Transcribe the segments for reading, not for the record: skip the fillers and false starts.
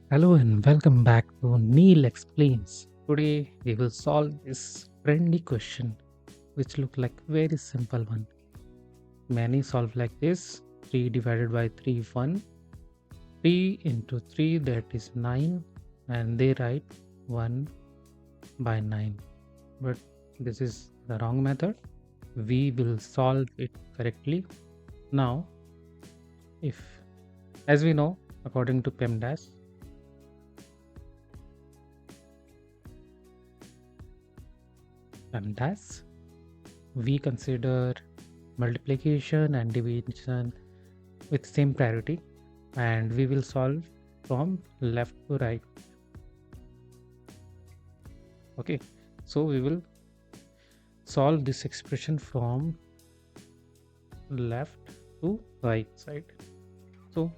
Hello and welcome back to Neil Explains. Today we will solve this trendy question which look like very simple one. Many solve like this 3 divided by 3 1, 3 into 3 that is 9 and they write 1 by 9. But this is the wrong method. We will solve it correctly. Now if as we know according to PEMDAS we consider multiplication and division with same priority and we will solve from left to right. Okay, so we will solve this expression from left to right side. So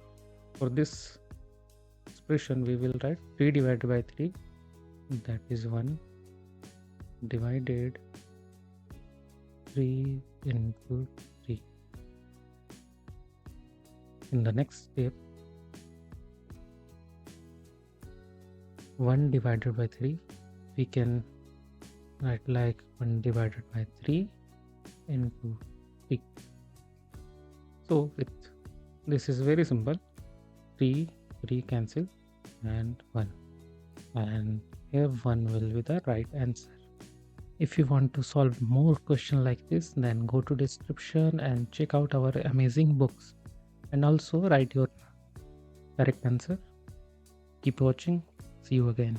for this expression we will write 3 divided by 3, that is 1, divided 3 into 3. In the next step 1 divided by 3 we can write like 1 divided by 3 into 3. So this is very simple. 3 cancel and 1, and here 1 will be the right answer. If you want to solve more questions like this, then go to description and check out our amazing books and also write your correct answer. Keep watching. See you again.